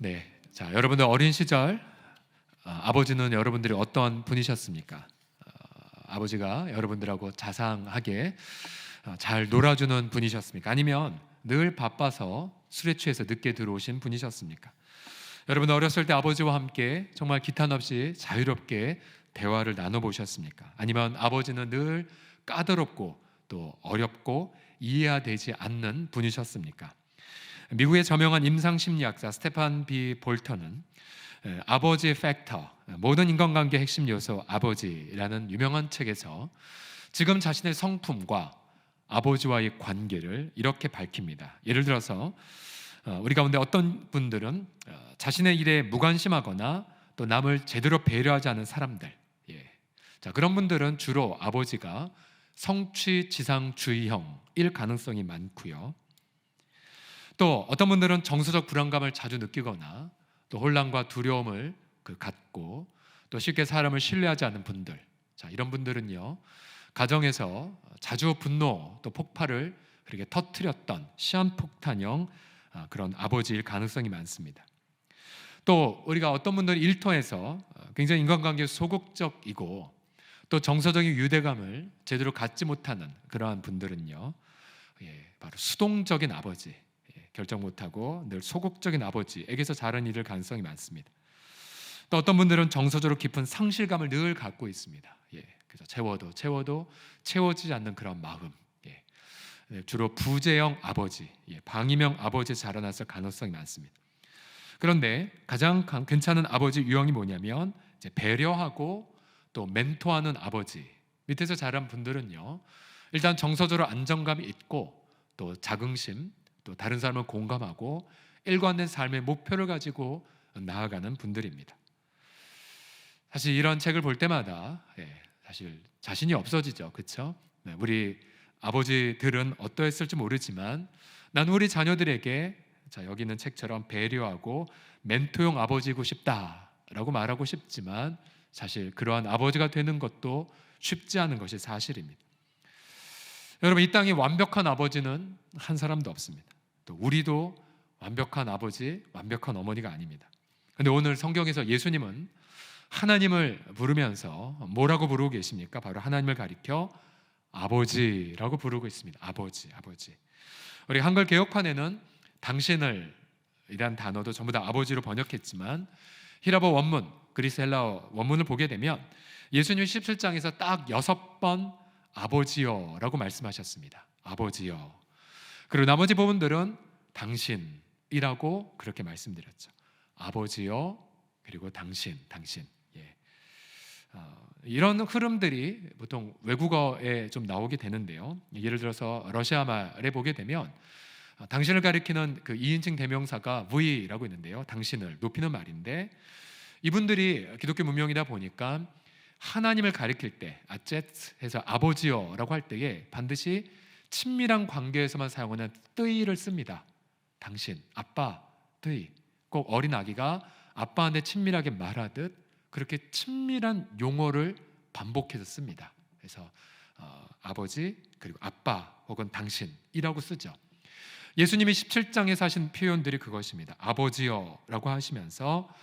네, 자 여러분들 어린 시절 아버지는 여러분들이 어떤 분이셨습니까? 아버지가 여러분들하고 자상하게 잘 놀아주는 분이셨습니까? 아니면 늘 바빠서 술에 취해서 늦게 들어오신 분이셨습니까? 여러분 어렸을 때 아버지와 함께 정말 기탄 없이 자유롭게 대화를 나눠보셨습니까? 아니면 아버지는 늘 까다롭고 또 어렵고 이해가 되지 않는 분이셨습니까? 미국의 저명한 임상심리학자 스테판 B 볼턴은 아버지 팩터, 모든 인간관계의 핵심 요소 아버지라는 유명한 책에서 지금 자신의 성품과 아버지와의 관계를 이렇게 밝힙니다. 예를 들어서 우리 가운데 어떤 분들은 자신의 일에 무관심하거나 또 남을 제대로 배려하지 않은 사람들, 자 그런 분들은 주로 아버지가 성취지상주의형일 가능성이 많고요. 또 어떤 분들은 정서적 불안감을 자주 느끼거나 또 혼란과 두려움을 갖고 또 쉽게 사람을 신뢰하지 않는 분들, 자 이런 분들은요 가정에서 자주 분노 또 폭발을 그렇게 터뜨렸던 시한폭탄형 그런 아버지일 가능성이 많습니다. 또 우리가 어떤 분들은 일터에서 굉장히 인간관계에 소극적이고 또 정서적인 유대감을 제대로 갖지 못하는 그러한 분들은요 바로 수동적인 아버지, 결정 못하고 늘 소극적인 아버지에게서 자란 일일 가능성이 많습니다. 또 어떤 분들은 정서적으로 깊은 상실감을 늘 갖고 있습니다. 그래서 채워도 채워지지 않는 그런 마음, 주로 부재형 아버지, 방임형 아버지 자라나서 가능성이 많습니다. 그런데 가장 괜찮은 아버지 유형이 뭐냐면 이제 배려하고 또 멘토하는 아버지 밑에서 자란 분들은요 일단 정서적으로 안정감이 있고 또 자긍심, 또 다른 사람을 공감하고 일관된 삶의 목표를 가지고 나아가는 분들입니다. 사실 이런 책을 볼 때마다 사실 자신이 없어지죠, 그렇죠? 우리 아버지들은 어떠했을지 모르지만 나는 우리 자녀들에게 자 여기 있는 책처럼 배려하고 멘토형 아버지고 싶다라고 말하고 싶지만 사실 그러한 아버지가 되는 것도 쉽지 않은 것이 사실입니다. 여러분 이 땅에 완벽한 아버지는 한 사람도 없습니다. 또 우리도 완벽한 아버지, 완벽한 어머니가 아닙니다. 그런데 오늘 성경에서 예수님은 하나님을 부르면서 뭐라고 부르고 계십니까? 바로 하나님을 가리켜 아버지라고 부르고 있습니다. 아버지. 우리 한글 개혁판에는 당신을 이란 단어도 전부 다 아버지로 번역했지만 히라보 원문, 그리스 헬라어 원문을 보게 되면 예수님 17장에서 딱 6번 아버지여라고 말씀하셨습니다. 아버지여. 그리고 나머지 부분들은 당신이라고 그렇게 말씀드렸죠. 아버지여 그리고 당신. 이런 흐름들이 보통 외국어에 좀 나오게 되는데요. 예를 들어서 러시아 말에 보게 되면 당신을 가리키는 그 2인칭 대명사가 V라고 있는데요. 당신을 높이는 말인데 이분들이 기독교 문명이다 보니까 하나님을 가리킬 때 아제트해서 아버지여라고 할 때에 반드시 친밀한 관계에서만 사용하는 뜨이를 씁니다. 당신, 아빠, 뜨이. 꼭 어린 아기가 아빠한테 친밀하게 말하듯 그렇게 친밀한 용어를 반복해서 씁니다. 그래서 아버지 그리고 아빠 혹은 당신이라고 쓰죠. 예수님이 17장에서 하신 표현들이 그것입니다. 아버지여라고 하시면서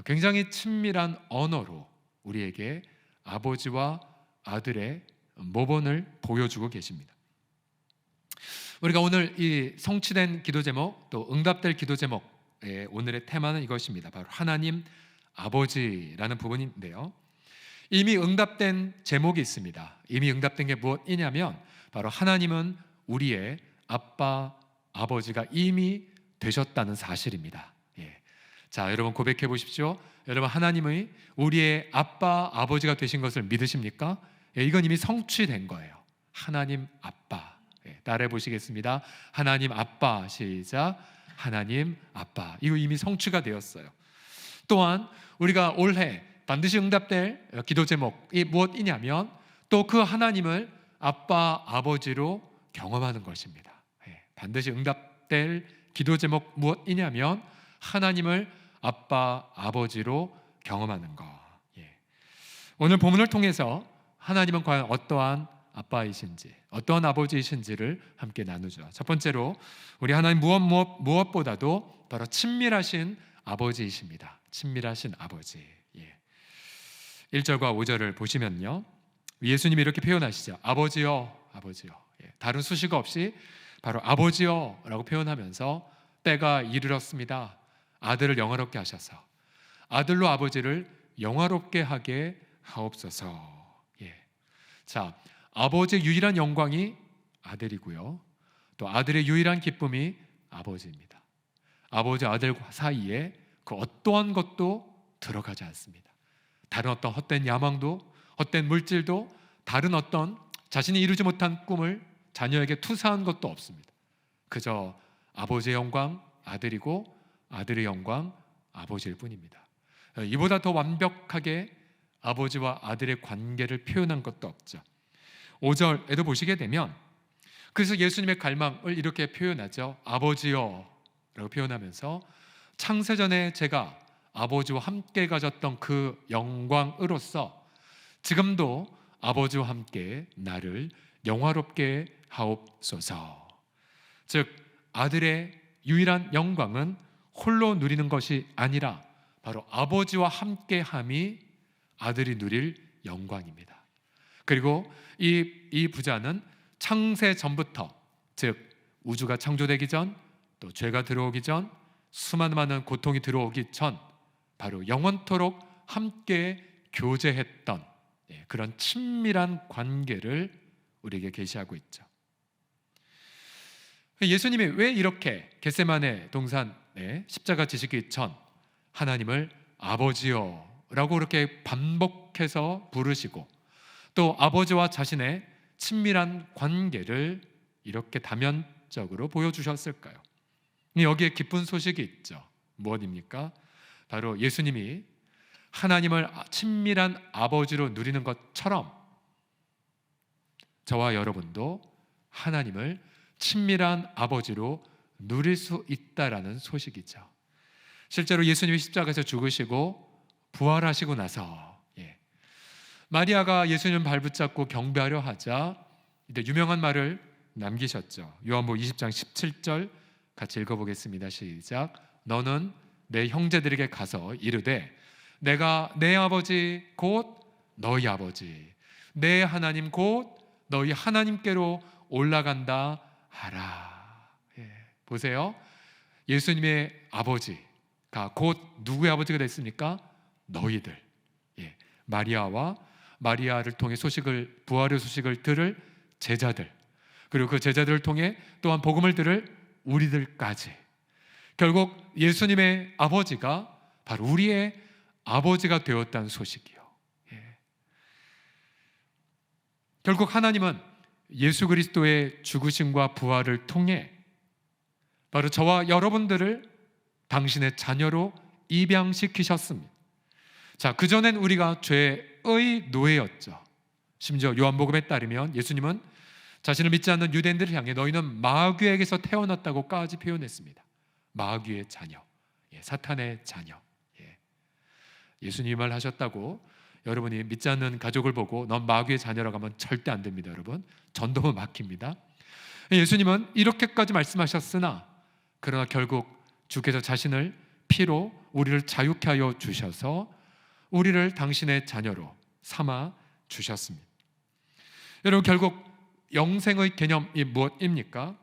굉장히 친밀한 언어로 우리에게 아버지와 아들의 모본을 보여주고 계십니다. 우리가 오늘 이 성취된 기도 제목 또 응답될 기도 제목의 오늘의 테마는 이것입니다. 바로 하나님 아버지라는 부분인데요. 이미 응답된 제목이 있습니다. 이미 응답된 게 무엇이냐면 바로 하나님은 우리의 아빠 아버지가 이미 되셨다는 사실입니다. 자, 여러분 고백해 보십시오. 여러분 하나님이 우리의 아빠 아버지가 되신 것을 믿으십니까? 이건 이미 성취된 거예요. 하나님 아빠. 따라해 보시겠습니다. 하나님 아빠. 시작. 하나님 아빠. 이거 이미 성취가 되었어요. 또한 우리가 올해 반드시 응답될 기도 제목이 무엇이냐면 또 그 하나님을 아빠 아버지로 경험하는 것입니다. 반드시 응답될 기도 제목 무엇이냐면 하나님을 아빠 아버지로 경험하는 것. 오늘 본문을 통해서 하나님은 과연 어떠한 아빠이신지 어떠한 아버지이신지를 함께 나누죠. 첫 번째로 우리 하나님 무엇보다도 바로 친밀하신 아버지이십니다. 친밀하신 아버지. 1절과 5절을 보시면요, 예수님이 이렇게 표현하시죠. 아버지여, 아버지여. 다른 수식어 없이 바로 아버지여 라고 표현하면서 때가 이르렀습니다. 아들을 영화롭게 하셔서 아들로 아버지를 영화롭게 하게 하옵소서. 자, 아버지의 유일한 영광이 아들이고요, 또 아들의 유일한 기쁨이 아버지입니다. 아버지 아들 사이에 그 어떠한 것도 들어가지 않습니다. 다른 어떤 헛된 야망도, 헛된 물질도, 다른 어떤 자신이 이루지 못한 꿈을 자녀에게 투사한 것도 없습니다. 그저 아버지의 영광 아들이고 아들의 영광 아버지일 뿐입니다. 이보다 더 완벽하게 아버지와 아들의 관계를 표현한 것도 없죠. 5절에도 보시게 되면 그래서 예수님의 갈망을 이렇게 표현하죠. 아버지여 라고 표현하면서 창세전에 제가 아버지와 함께 가졌던 그 영광으로서 지금도 아버지와 함께 나를 영화롭게 하옵소서. 즉 아들의 유일한 영광은 홀로 누리는 것이 아니라 바로 아버지와 함께함이 아들이 누릴 영광입니다. 그리고 이 부자는 창세 전부터, 즉 우주가 창조되기 전, 또 죄가 들어오기 전, 수많은 많은 고통이 들어오기 전 바로 영원토록 함께 교제했던 그런 친밀한 관계를 우리에게 계시하고 있죠. 예수님이 왜 이렇게 겟세마네 동산에 십자가 지시기 전 하나님을 아버지여 라고 그렇게 반복해서 부르시고 또 아버지와 자신의 친밀한 관계를 이렇게 다면적으로 보여주셨을까요? 여기에 기쁜 소식이 있죠. 무엇입니까? 바로 예수님이 하나님을 친밀한 아버지로 누리는 것처럼 저와 여러분도 하나님을 친밀한 아버지로 누릴 수 있다라는 소식이죠. 실제로 예수님이 십자가에서 죽으시고 부활하시고 나서 마리아가 예수님 발붙잡고 경배하려 하자 이때 유명한 말을 남기셨죠. 요한복음 20장 17절 같이 읽어보겠습니다. 시작. 너는 내 형제들에게 가서 이르되 내가 내 아버지 곧 너희 아버지, 내 하나님 곧 너희 하나님께로 올라간다 하라. 보세요. 예수님의 아버지가 곧 누구의 아버지가 됐습니까? 너희들. 마리아를 통해 부활의 소식을 들을 제자들, 그리고 그 제자들을 통해 또한 복음을 들을 우리들까지. 결국 예수님의 아버지가 바로 우리의 아버지가 되었다는 소식이요. 결국 하나님은 예수 그리스도의 죽으심과 부활을 통해 바로 저와 여러분들을 당신의 자녀로 입양시키셨습니다. 자, 그전엔 우리가 죄의 노예였죠. 심지어 요한복음에 따르면 예수님은 자신을 믿지 않는 유대인들을 향해 너희는 마귀에게서 태어났다고까지 표현했습니다. 마귀의 자녀, 사탄의 자녀. 예수님이 말하셨다고 여러분이 믿지 않는 가족을 보고 넌 마귀의 자녀라고 하면 절대 안 됩니다. 여러분, 전도면 막힙니다. 예수님은 이렇게까지 말씀하셨으나 그러나 결국 주께서 자신을 피로 우리를 자유케 하여 주셔서 우리를 당신의 자녀로 삼아 주셨습니다. 여러분, 결국 영생의 개념이 무엇입니까?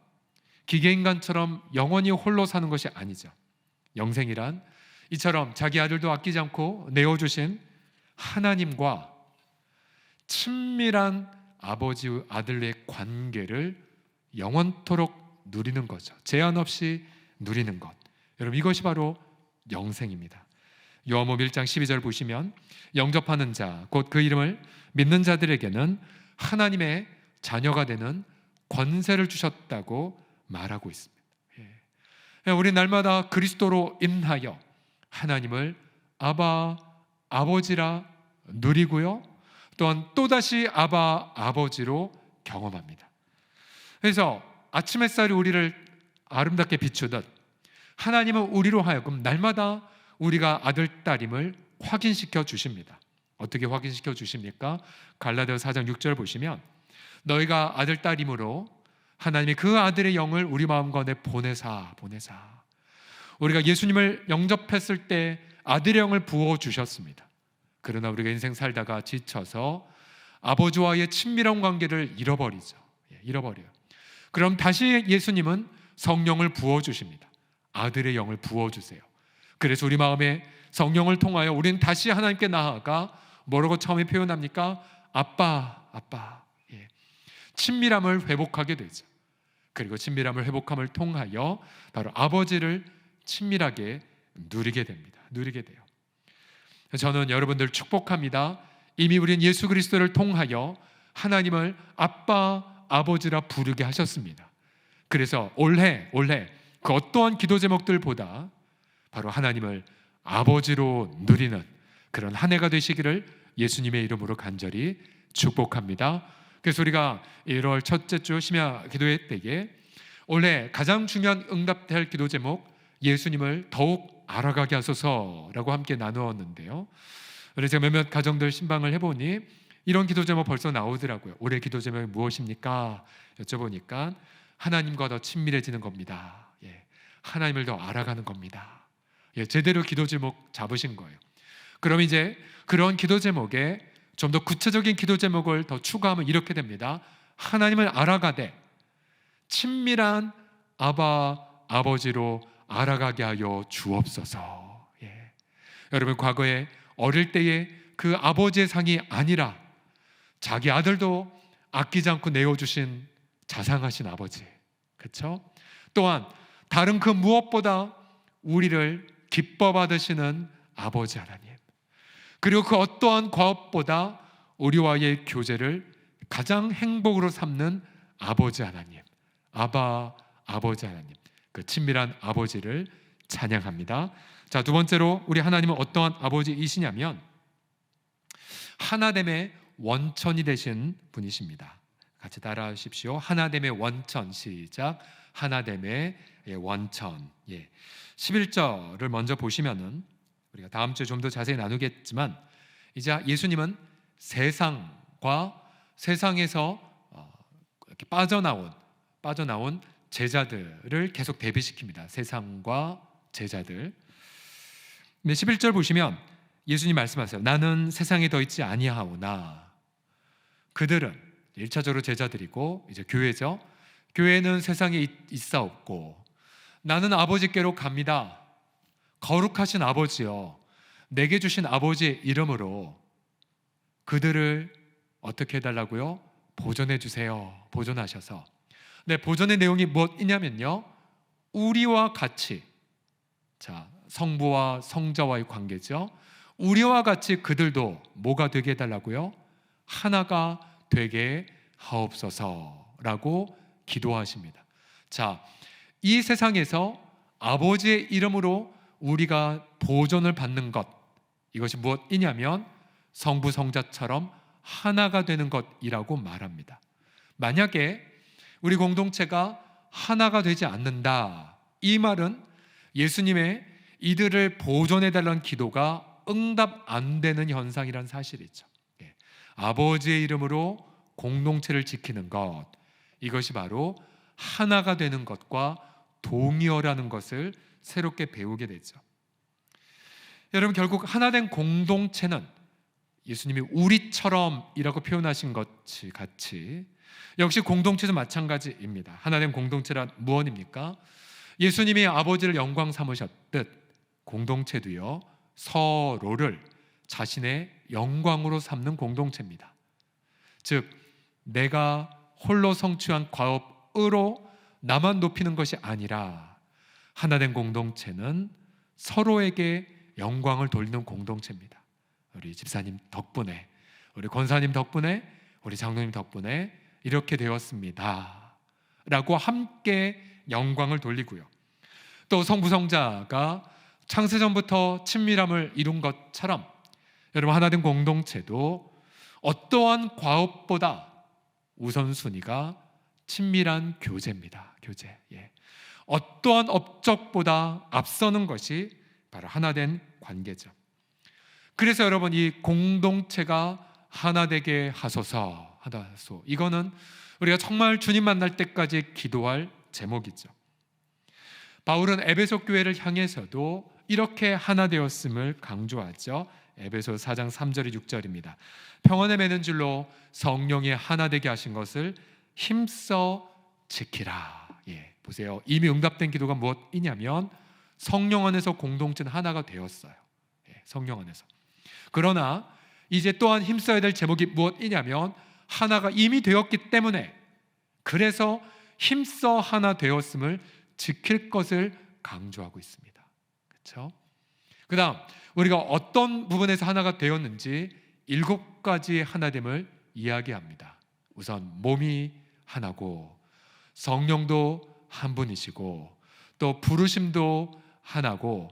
기계인간처럼 영원히 홀로 사는 것이 아니죠. 영생이란 이처럼 자기 아들도 아끼지 않고 내어주신 하나님과 친밀한 아버지 아들의 관계를 영원토록 누리는 거죠. 제한 없이 누리는 것. 여러분, 이것이 바로 영생입니다. 요한복음 1장 12절 보시면 영접하는 자, 곧 그 이름을 믿는 자들에게는 하나님의 자녀가 되는 권세를 주셨다고 말하고 있습니다. 우리 날마다 그리스도로 인하여 하나님을 아바, 아버지라 누리고요, 또한 또다시 아바, 아버지로 경험합니다. 그래서 아침 햇살이 우리를 아름답게 비추듯 하나님은 우리로 하여금 날마다 우리가 아들, 딸임을 확인시켜 주십니다. 어떻게 확인시켜 주십니까? 갈라디아서 4장 6절 보시면 너희가 아들, 딸임으로 하나님이 그 아들의 영을 우리 마음 가운데 보내사 우리가 예수님을 영접했을 때 아들의 영을 부어주셨습니다. 그러나 우리가 인생 살다가 지쳐서 아버지와의 친밀한 관계를 잃어버리죠. 잃어버려요. 그럼 다시 예수님은 성령을 부어주십니다. 아들의 영을 부어주세요. 그래서 우리 마음에 성령을 통하여 우리는 다시 하나님께 나아가 뭐라고 처음에 표현합니까? 아빠, 아빠. 친밀함을 회복하게 되죠. 그리고 친밀함을 회복함을 통하여 바로 아버지를 친밀하게 누리게 됩니다. 누리게 돼요. 저는 여러분들 축복합니다. 이미 우리는 예수 그리스도를 통하여 하나님을 아빠, 아버지라 부르게 하셨습니다. 그래서 올해 그 어떠한 기도 제목들보다 바로 하나님을 아버지로 누리는 그런 한 해가 되시기를 예수님의 이름으로 간절히 축복합니다. 그래서 우리가 1월 첫째 주 심야 기도회 때에 원래 가장 중요한 응답될 기도 제목 예수님을 더욱 알아가게 하소서라고 함께 나누었는데요. 그래서 제가 몇몇 가정들 신방을 해보니 이런 기도 제목 벌써 나오더라고요. 올해 기도 제목이 무엇입니까? 여쭤보니까 하나님과 더 친밀해지는 겁니다. 하나님을 더 알아가는 겁니다. 제대로 기도 제목 잡으신 거예요. 그럼 이제 그런 기도 제목에 좀 더 구체적인 기도 제목을 더 추가하면 이렇게 됩니다. 하나님을 알아가되 친밀한 아버지로 알아가게 하여 주옵소서. 여러분 과거에 어릴 때의 그 아버지의 상이 아니라 자기 아들도 아끼지 않고 내어주신 자상하신 아버지, 그렇죠? 또한 다른 그 무엇보다 우리를 기뻐 받으시는 아버지 하나님, 그리고 그 어떠한 과업보다 우리와의 교제를 가장 행복으로 삼는 아버지 하나님, 아버지 하나님, 그 친밀한 아버지를 찬양합니다. 자, 두 번째로 우리 하나님은 어떠한 아버지이시냐면 하나됨의 원천이 되신 분이십니다. 같이 따라하십시오. 하나됨의 원천. 시작. 하나됨의 원천. 11절을 먼저 보시면은 우리가 다음 주에 좀 더 자세히 나누겠지만 이제 예수님은 세상에서 이렇게 빠져나온 제자들을 계속 대비시킵니다. 세상과 제자들. 11절 보시면 예수님 말씀하세요. 나는 세상에 더 있지 아니하오나. 그들은 1차적으로 제자들이고 이제 교회죠. 교회는 세상에 있사옵고 나는 아버지께로 갑니다. 거룩하신 아버지여, 내게 주신 아버지의 이름으로 그들을 어떻게 해달라고요? 보존해 주세요. 보존하셔서. 네, 보존의 내용이 무엇이냐면요, 우리와 같이, 자, 성부와 성자와의 관계죠. 우리와 같이 그들도 뭐가 되게 해달라고요? 하나가 되게 하옵소서라고 기도하십니다. 자, 이 세상에서 아버지의 이름으로 우리가 보존을 받는 것, 이것이 무엇이냐면 성부 성자처럼 하나가 되는 것이라고 말합니다. 만약에 우리 공동체가 하나가 되지 않는다, 이 말은 예수님의 이들을 보존해달라는 기도가 응답 안 되는 현상이란 사실이죠. 아버지의 이름으로 공동체를 지키는 것, 이것이 바로 하나가 되는 것과 동의어라는 것을 새롭게 배우게 되죠. 여러분, 결국 하나된 공동체는 예수님이 우리처럼이라고 표현하신 것 같이 역시 공동체도 마찬가지입니다. 하나된 공동체란 무엇입니까? 예수님이 아버지를 영광 삼으셨듯 공동체도요, 서로를 자신의 영광으로 삼는 공동체입니다. 즉, 내가 홀로 성취한 과업으로 나만 높이는 것이 아니라 하나된 공동체는 서로에게 영광을 돌리는 공동체입니다. 우리 집사님 덕분에, 우리 권사님 덕분에, 우리 장로님 덕분에 이렇게 되었습니다 라고 함께 영광을 돌리고요, 또 성부성자가 창세전부터 친밀함을 이룬 것처럼 여러분, 하나된 공동체도 어떠한 과업보다 우선순위가 친밀한 교제입니다. 교제. 어떠한 업적보다 앞서는 것이 바로 하나된 관계죠. 그래서 여러분, 이 공동체가 하나되게 하소서, 이거는 우리가 정말 주님 만날 때까지 기도할 제목이죠. 바울은 에베소 교회를 향해서도 이렇게 하나 되었음을 강조하죠. 에베소 4장 3절이 6절입니다. 평안에 매는 줄로 성령이 하나 되게 하신 것을 힘써 지키라. 보세요. 이미 응답된 기도가 무엇이냐면 성령 안에서 공동체는 하나가 되었어요. 성령 안에서. 그러나 이제 또한 힘써야 될 제목이 무엇이냐면 하나가 이미 되었기 때문에, 그래서 힘써 하나 되었음을 지킬 것을 강조하고 있습니다. 그렇죠? 그 다음 우리가 어떤 부분에서 하나가 되었는지 7가지의 하나됨을 이야기합니다. 우선 몸이 하나고, 성령도 한 분이시고, 또 부르심도 하나고,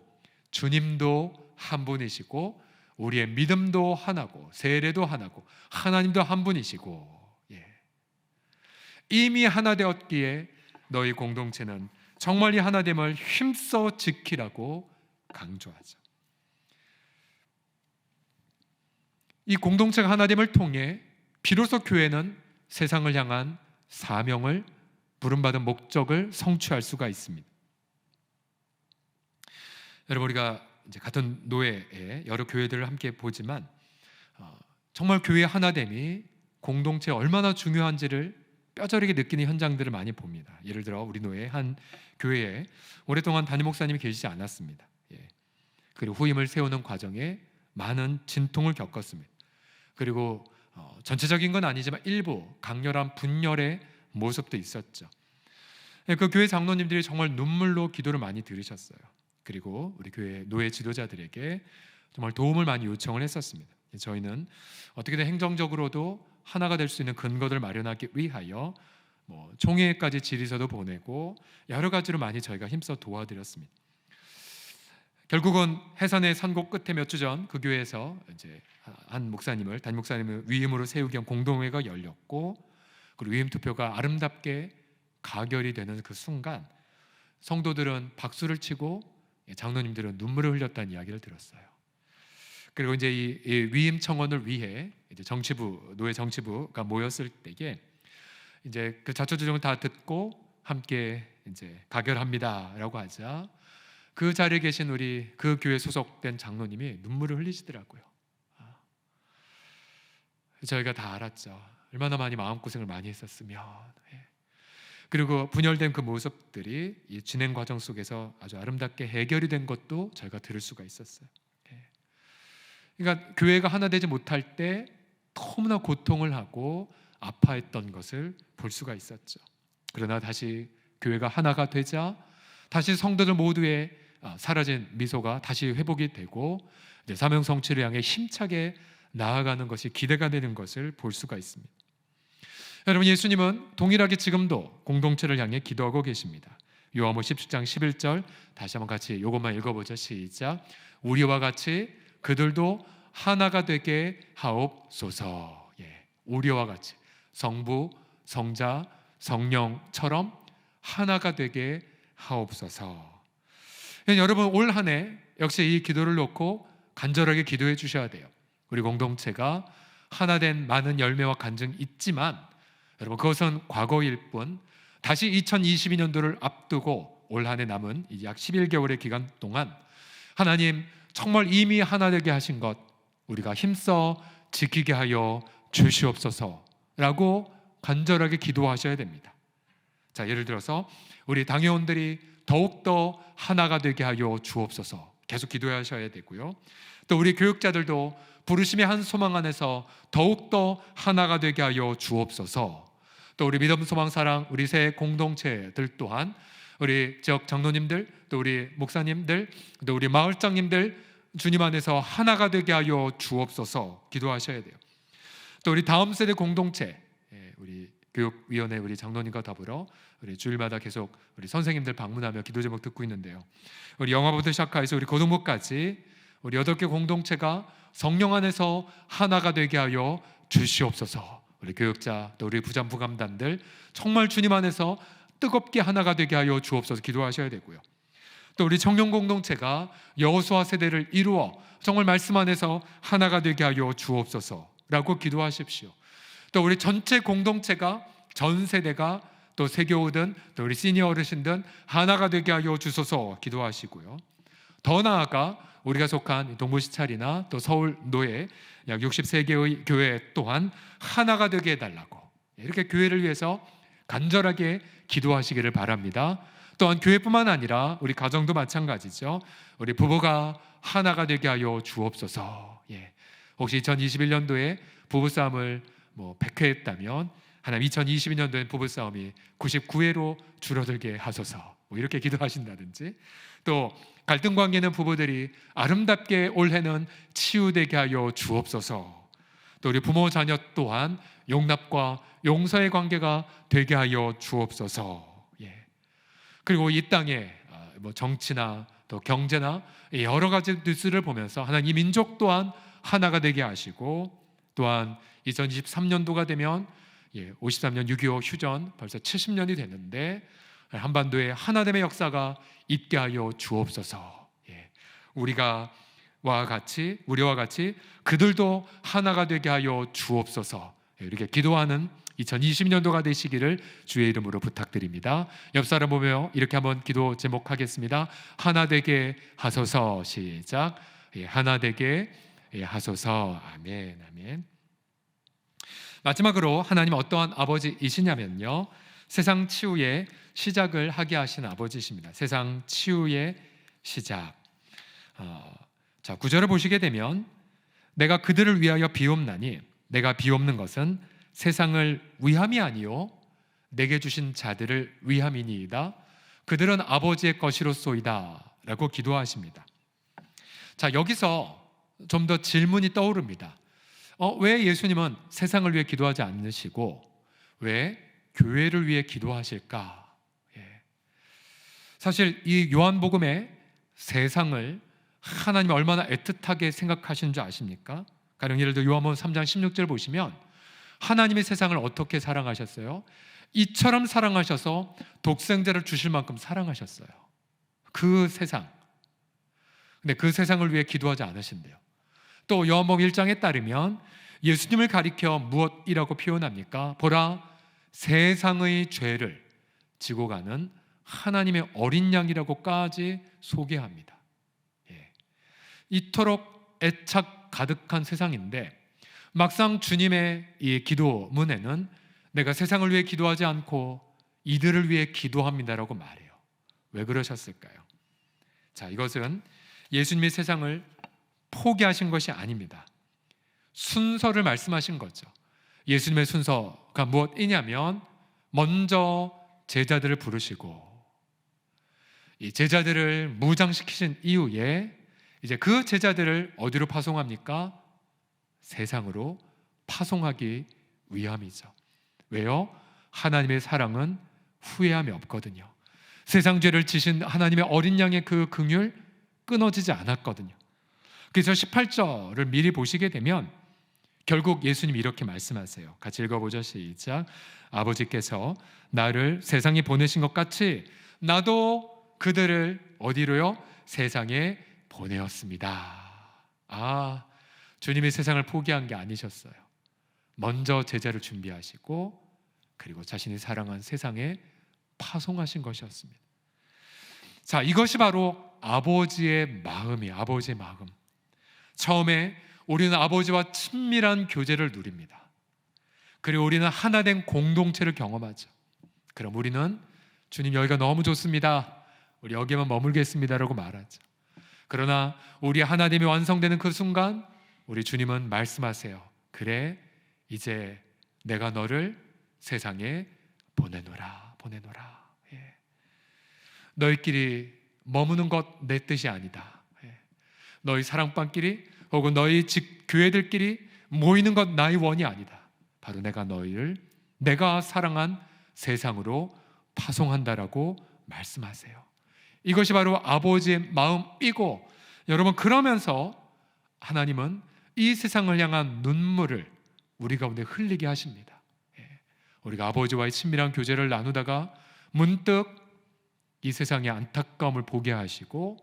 주님도 한 분이시고, 우리의 믿음도 하나고, 세례도 하나고, 하나님도 한 분이시고, 이미 하나 되었기에 너희 공동체는 정말 이 하나됨을 힘써 지키라고 강조하죠. 이 공동체가 하나됨을 통해 비로소 교회는 세상을 향한 사명을, 부름받은 목적을 성취할 수가 있습니다. 여러분, 우리가 이제 같은 노예에 여러 교회들을 함께 보지만 정말 교회의 하나됨이 공동체에 얼마나 중요한지를 뼈저리게 느끼는 현장들을 많이 봅니다. 예를 들어 우리 노예 한 교회에 오랫동안 담임 목사님이 계시지 않았습니다. 그리고 후임을 세우는 과정에 많은 진통을 겪었습니다. 그리고 전체적인 건 아니지만 일부 강렬한 분열의 모습도 있었죠. 그 교회 장로님들이 정말 눈물로 기도를 많이 들으셨어요. 그리고 우리 교회 노예 지도자들에게 정말 도움을 많이 요청을 했었습니다. 저희는 어떻게든 행정적으로도 하나가 될 수 있는 근거를 마련하기 위하여 총회까지 질의서도 보내고 여러 가지로 많이 저희가 힘써 도와드렸습니다. 결국은 해산의 산곡 끝에 몇 주 전 그 교회에서 이제 한 목사님을, 담임 목사님을 위임으로 세우기 위한 공동회가 열렸고, 그리고 위임 투표가 아름답게 가결이 되는 그 순간 성도들은 박수를 치고 장로님들은 눈물을 흘렸다는 이야기를 들었어요. 그리고 이제 이 위임 청원을 위해 이제 정치부, 노예 정치부가 모였을 때에 이제 그 자초지종을 다 듣고 함께 이제 가결합니다라고 하자 그 자리에 계신 우리 그 교회 소속된 장로님이 눈물을 흘리시더라고요. 저희가 다 알았죠. 얼마나 많이 마음고생을 많이 했었으면. 그리고 분열된 그 모습들이 이 진행 과정 속에서 아주 아름답게 해결이 된 것도 저희가 들을 수가 있었어요. 그러니까 교회가 하나 되지 못할 때 너무나 고통을 하고 아파했던 것을 볼 수가 있었죠. 그러나 다시 교회가 하나가 되자 다시 성도들 모두의 사라진 미소가 다시 회복이 되고 이제 사명 성취를 향해 힘차게 나아가는 것이 기대가 되는 것을 볼 수가 있습니다. 여러분, 예수님은 동일하게 지금도 공동체를 향해 기도하고 계십니다. 요한복음 17장 11절 다시 한번 같이 이것만 읽어보죠. 시작. 우리와 같이 그들도 하나가 되게 하옵소서. 우리와 같이 성부, 성자, 성령처럼 하나가 되게 하옵소서. 여러분, 올 한 해 역시 이 기도를 놓고 간절하게 기도해 주셔야 돼요. 우리 공동체가 하나된 많은 열매와 간증이 있지만 여러분, 그것은 과거일 뿐 다시 2022년도를 앞두고 올 한 해 남은 약 11개월의 기간 동안 하나님 정말 이미 하나 되게 하신 것 우리가 힘써 지키게 하여 주시옵소서라고 간절하게 기도하셔야 됩니다. 자, 예를 들어서 우리 당회원들이 더욱더 하나가 되게 하여 주옵소서 계속 기도하셔야 되고요. 또 우리 교육자들도 부르심의 한 소망 안에서 더욱더 하나가 되게 하여 주옵소서. 또 우리 믿음 소망 사랑 우리 새 공동체들 또한 우리 지역 장로님들, 또 우리 목사님들, 또 우리 마을장님들 주님 안에서 하나가 되게 하여 주옵소서 기도하셔야 돼요. 또 우리 다음 세대 공동체, 우리 교육위원회 우리 장로님과 더불어 우리 주일마다 계속 우리 선생님들 방문하며 기도 제목 듣고 있는데요. 우리 영화부터 시작해서 우리 고등부까지 우리 8개 공동체가 성령 안에서 하나가 되게 하여 주시옵소서. 우리 교육자 또 우리 부장부 감단들 정말 주님 안에서 뜨겁게 하나가 되게 하여 주옵소서 기도하셔야 되고요. 또 우리 청년 공동체가 여호수아 세대를 이루어 정말 말씀 안에서 하나가 되게 하여 주옵소서라고 기도하십시오. 또 우리 전체 공동체가 전 세대가 또 세교우든 또 우리 시니어 어르신들 하나가 되게 하여 주소서 기도하시고요. 더 나아가 우리가 속한 동부시찰이나 또 서울 노예 약 63개의 교회 또한 하나가 되게 해달라고 이렇게 교회를 위해서 간절하게 기도하시기를 바랍니다. 또한 교회뿐만 아니라 우리 가정도 마찬가지죠. 우리 부부가 하나가 되게 하여 주옵소서. 혹시 2021년도에 부부싸움을 100회 했다면 하나님 2022년도엔 부부싸움이 99회로 줄어들게 하소서, 이렇게 기도하신다든지, 또 갈등 관계 있는 부부들이 아름답게 올해는 치유되게 하여 주옵소서. 또 우리 부모 자녀 또한 용납과 용서의 관계가 되게 하여 주옵소서. 그리고 이 땅에 정치나 또 경제나 여러 가지 뉴스를 보면서 하나님 이 민족 또한 하나가 되게 하시고, 또한 2023년도가 되면 53년 6.25 휴전 벌써 70년이 됐는데 한반도에 하나됨의 역사가 있게 하여 주옵소서. 우리와 같이 그들도 하나가 되게 하여 주옵소서. 이렇게 기도하는 2020년도가 되시기를 주의 이름으로 부탁드립니다. 옆 사람 보며 이렇게 한번 기도 제목하겠습니다. 하나 되게 하소서. 시작. 하나 되게 하소서. 아멘, 아멘. 마지막으로 하나님 어떠한 아버지이시냐면요, 세상 치유의 시작을 하게 하신 아버지이십니다. 세상 치유의 시작. 자, 9절을 보시게 되면 내가 그들을 위하여 비옵나니 내가 비옵는 것은 세상을 위함이 아니요 내게 주신 자들을 위함이니이다. 그들은 아버지의 것이로소이다 라고 기도하십니다. 자, 여기서 좀 더 질문이 떠오릅니다. 왜 예수님은 세상을 위해 기도하지 않으시고 왜 교회를 위해 기도하실까? 사실 이 요한복음의 세상을 하나님이 얼마나 애틋하게 생각하시는 줄 아십니까? 가령 예를 들어 요한복음 3장 16절 보시면 하나님이 세상을 어떻게 사랑하셨어요? 이처럼 사랑하셔서 독생자를 주실 만큼 사랑하셨어요. 그 세상. 근데 그 세상을 위해 기도하지 않으신대요. 또 요한복음 1장에 따르면 예수님을 가리켜 무엇이라고 표현합니까? 보라, 세상의 죄를 지고 가는 하나님의 어린 양이라고까지 소개합니다. 이토록 애착 가득한 세상인데 막상 주님의 이 기도문에는 내가 세상을 위해 기도하지 않고 이들을 위해 기도합니다라고 말해요. 왜 그러셨을까요? 자, 이것은 예수님이 세상을 포기하신 것이 아닙니다. 순서를 말씀하신 거죠. 예수님의 순서가 무엇이냐면 먼저 제자들을 부르시고 이 제자들을 무장시키신 이후에 이제 그 제자들을 어디로 파송합니까? 세상으로 파송하기 위함이죠. 왜요? 하나님의 사랑은 후회함이 없거든요. 세상 죄를 지신 하나님의 어린 양의 그 긍휼 끊어지지 않았거든요. 그래서 18절을 미리 보시게 되면 결국 예수님이 이렇게 말씀하세요. 같이 읽어보죠. 시작. 아버지께서 나를 세상에 보내신 것 같이 나도 그들을 어디로요? 세상에 보내었습니다. 주님이 세상을 포기한 게 아니셨어요. 먼저 제자를 준비하시고 그리고 자신이 사랑한 세상에 파송하신 것이었습니다. 자, 이것이 바로 아버지의 마음이에요. 아버지의 마음. 처음에 우리는 아버지와 친밀한 교제를 누립니다. 그리고 우리는 하나 된 공동체를 경험하죠. 그럼 우리는 주님 여기가 너무 좋습니다. 우리 여기만 머물겠습니다라고 말하죠. 그러나 우리 하나님이 완성되는 그 순간 우리 주님은 말씀하세요. 그래, 이제 내가 너를 세상에 보내노라. 너희끼리 머무는 것 내 뜻이 아니다. 너희 사랑방끼리 혹은 너희 교회들끼리 모이는 것 나의 원이 아니다. 바로 내가 너희를 내가 사랑한 세상으로 파송한다라고 말씀하세요. 이것이 바로 아버지의 마음이고, 여러분, 그러면서 하나님은 이 세상을 향한 눈물을 우리 가운데 흘리게 하십니다. 우리가 아버지와의 친밀한 교제를 나누다가 문득 이 세상의 안타까움을 보게 하시고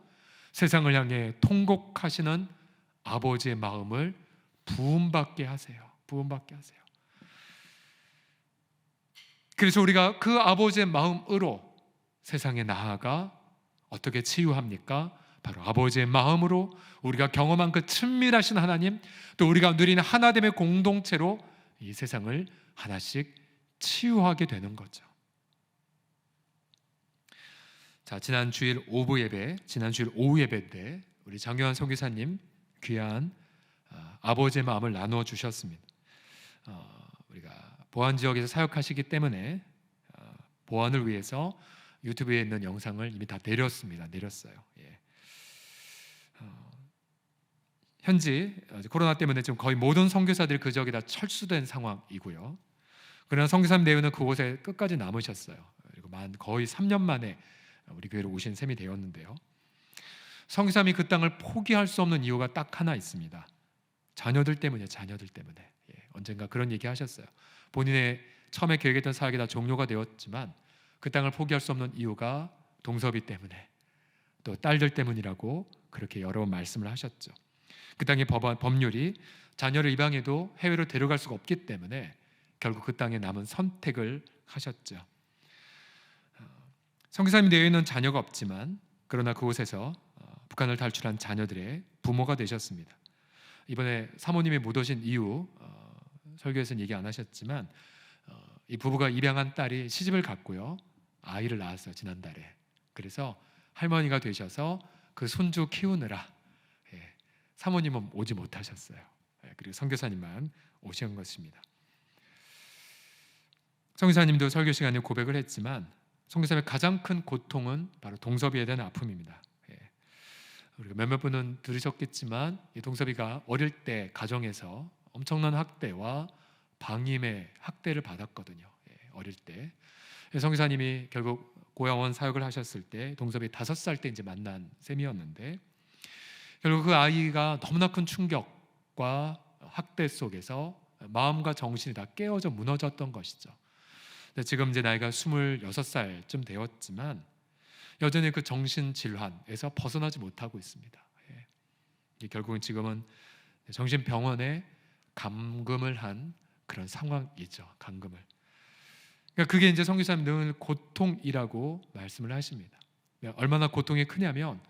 세상을 향해 통곡하시는 아버지의 마음을 부음받게 하세요. 그래서 우리가 그 아버지의 마음으로 세상에 나아가 어떻게 치유합니까? 바로 아버지의 마음으로 우리가 경험한 그 친밀하신 하나님, 또 우리가 누리는 하나됨의 공동체로 이 세상을 하나씩 치유하게 되는 거죠. 자, 지난 주일 오후 예배, 지난 주일 오후 예배 때 우리 장요한 선교사님 귀한 아버지의 마음을 나누어 주셨습니다. 우리가 보안 지역에서 사역하시기 때문에 보안을 위해서 유튜브에 있는 영상을 이미 다 내렸어요. 예. 현지 코로나 때문에 지금 거의 모든 선교사들이 그 지역에 다 철수된 상황이고요. 그러나 선교사님 내외는 그곳에 끝까지 남으셨어요. 그리고 거의 3년 만에 우리 교회로 오신 셈이 되었는데요. 선교사님이 그 땅을 포기할 수 없는 이유가 딱 하나 있습니다. 자녀들 때문에. 예, 언젠가 그런 얘기 하셨어요. 본인의 처음에 계획했던 사역이 다 종료가 되었지만 그 땅을 포기할 수 없는 이유가 동섭이 때문에, 또 딸들 때문이라고 그렇게 여러 번 말씀을 하셨죠. 그 땅의 법률이 자녀를 이방에도 해외로 데려갈 수가 없기 때문에 결국 그 땅에 남은 선택을 하셨죠. 선교사님 내에는 자녀가 없지만 그러나 그곳에서 북한을 탈출한 자녀들의 부모가 되셨습니다. 이번에 사모님이 못 오신 이유 설교에서는 얘기 안 하셨지만 이 부부가 입양한 딸이 시집을 갔고요, 아이를 낳았어요, 지난달에. 그래서 할머니가 되셔서 그 손주 키우느라 사모님은 오지 못하셨어요. 그리고 선교사님만 오신 것입니다. 선교사님도 설교 시간에 고백을 했지만 선교사님의 가장 큰 고통은 바로 동섭이에 대한 아픔입니다. 우리가 몇몇 분은 들으셨겠지만 이 동섭이가 어릴 때 가정에서 엄청난 학대와 방임의 학대를 받았거든요. 어릴 때. 선교사님이 결국 고향원 사역을 하셨을 때 동섭이 5살 때 이제 만난 셈이었는데, 결국 그 아이가 너무나 큰 충격과 학대 속에서 마음과 정신이 다 깨어져 무너졌던 것이죠. 지금 이제 나이가 26살쯤 되었지만 여전히 그 정신질환에서 벗어나지 못하고 있습니다. 결국은 지금은 정신병원에 감금을 한 그런 상황이죠. 감금을. 그러니까 그게 이제 선교사님 늘 고통이라고 말씀을 하십니다. 얼마나 고통이 크냐면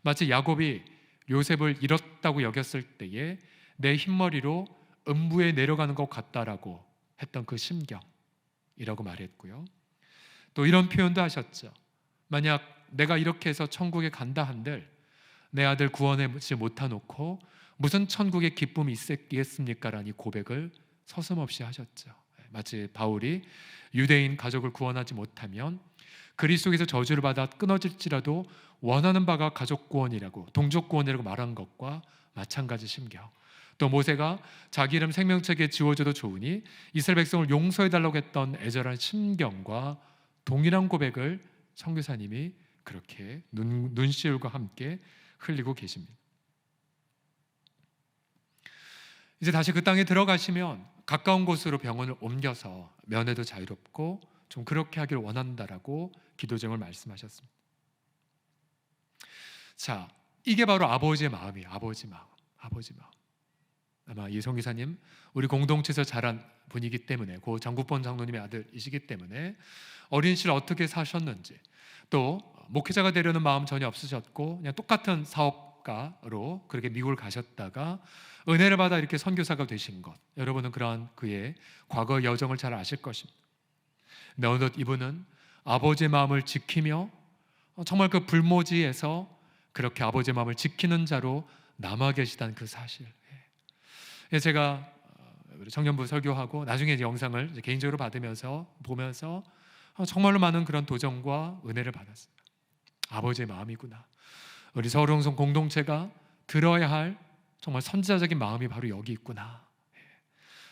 마치 야곱이 요셉을 잃었다고 여겼을 때에 내 흰머리로 음부에 내려가는 것 같다라고 했던 그 심경이라고 말했고요. 또 이런 표현도 하셨죠. 만약 내가 이렇게 해서 천국에 간다 한들 내 아들 구원하지 못해놓고 무슨 천국의 기쁨이 있겠습니까? 라는 이 고백을 서슴없이 하셨죠. 마치 바울이 유대인 가족을 구원하지 못하면 그리스도에서 저주를 받아 끊어질지라도 원하는 바가 가족 구원이라고, 동족 구원이라고 말한 것과 마찬가지 심경. 또 모세가 자기 이름 생명책에 지워줘도 좋으니 이스라엘 백성을 용서해달라고 했던 애절한 심경과 동일한 고백을 선교사님이 그렇게 눈시울과 함께 흘리고 계십니다. 이제 다시 그 땅에 들어가시면 가까운 곳으로 병원을 옮겨서 면회도 자유롭고 좀 그렇게 하길 원한다라고 기도정을 말씀하셨습니다. 자, 이게 바로 아버지의 마음이에요. 아버지 마음. 아마 이 선교사님 우리 공동체에서 자란 분이기 때문에, 고 장국본 장로님의 아들이시기 때문에 어린 시절 어떻게 사셨는지, 또 목회자가 되려는 마음 전혀 없으셨고 그냥 똑같은 사업가로 그렇게 미국을 가셨다가 은혜를 받아 이렇게 선교사가 되신 것, 여러분은 그러한 그의 과거 여정을 잘 아실 것입니다. 근데 어느덧 이분은 아버지의 마음을 지키며 정말 그 불모지에서 그렇게 아버지의 마음을 지키는 자로 남아 계시다는 그 사실. 제가 청년부 설교하고 나중에 영상을 이제 개인적으로 보면서 정말로 많은 그런 도전과 은혜를 받았습니다. 아버지의 마음이구나. 우리 서울홍성 공동체가 들어야 할 정말 선지자적인 마음이 바로 여기 있구나.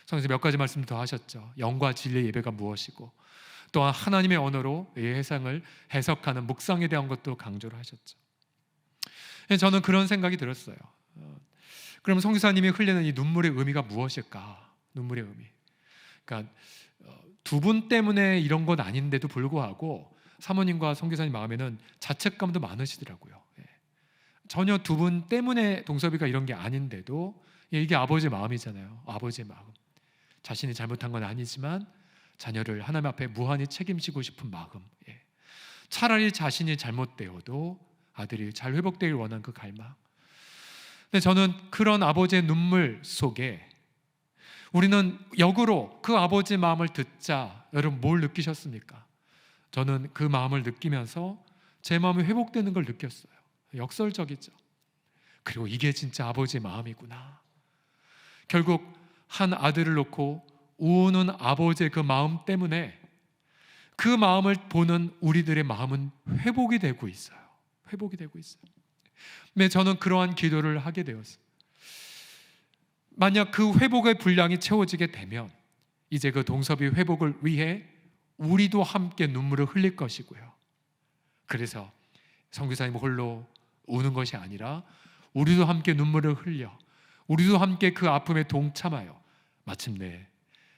성경에서 몇 가지 말씀 더 하셨죠. 영과 진리의 예배가 무엇이고, 또한 하나님의 언어로 이 세상을 해석하는 묵상에 대한 것도 강조를 하셨죠. 저는 그런 생각이 들었어요. 그럼 선교사님이 흘리는 이 눈물의 의미가 무엇일까? 눈물의 의미. 그러니까 두 분 때문에 이런 건 아닌데도 불구하고 사모님과 선교사님 마음에는 자책감도 많으시더라고요. 전혀 두 분 때문에 동섭이가 이런 게 아닌데도 이게 아버지의 마음이잖아요. 아버지의 마음. 자신이 잘못한 건 아니지만 자녀를 하나님 앞에 무한히 책임지고 싶은 마음, 차라리 자신이 잘못되어도 아들이 잘 회복되길 원하는 그 갈망. 근데 저는 그런 아버지의 눈물 속에 우리는 역으로 그 아버지의 마음을 듣자, 여러분 뭘 느끼셨습니까? 저는 그 마음을 느끼면서 제 마음이 회복되는 걸 느꼈어요. 역설적이죠. 그리고 이게 진짜 아버지의 마음이구나. 결국 한 아들을 놓고 우는 아버지의 그 마음 때문에 그 마음을 보는 우리들의 마음은 회복이 되고 있어요. 회복이 되고 있어요. 근데 저는 그러한 기도를 하게 되었어요. 만약 그 회복의 분량이 채워지게 되면 이제 그 동섭이 회복을 위해 우리도 함께 눈물을 흘릴 것이고요. 그래서 선교사님 홀로 우는 것이 아니라 우리도 함께 눈물을 흘려 우리도 함께 그 아픔에 동참하여 마침내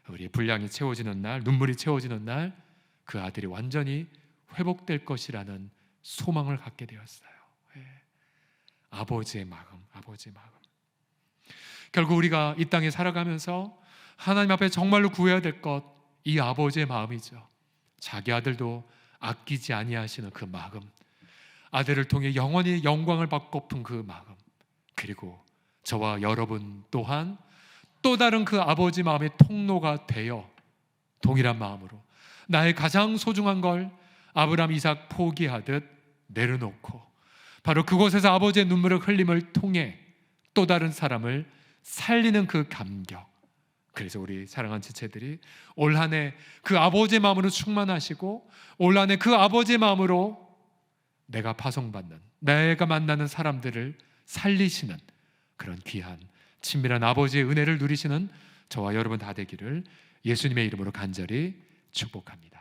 우리의 분량이 채워지는 날, 눈물이 채워지는 날 그 아들이 완전히 회복될 것이라는 소망을 갖게 되었어요. 아버지의 마음, 아버지의 마음. 결국 우리가 이 땅에 살아가면서 하나님 앞에 정말로 구해야 될 것, 이 아버지의 마음이죠. 자기 아들도 아끼지 아니하시는 그 마음, 아들을 통해 영원히 영광을 받고픈 그 마음, 그리고 저와 여러분 또한 또 다른 그 아버지 마음의 통로가 되어 동일한 마음으로 나의 가장 소중한 걸 아브라함, 이삭 포기하듯 내려놓고 바로 그곳에서 아버지의 눈물의 흘림을 통해 또 다른 사람을 살리는 그 감격. 그래서 우리 사랑하는 지체들이 올 한 해 그 아버지의 마음으로 충만하시고 올 한 해 그 아버지의 마음으로 내가 파송받는, 내가 만나는 사람들을 살리시는 그런 귀한 친밀한 아버지의 은혜를 누리시는 저와 여러분 다 되기를 예수님의 이름으로 간절히 축복합니다.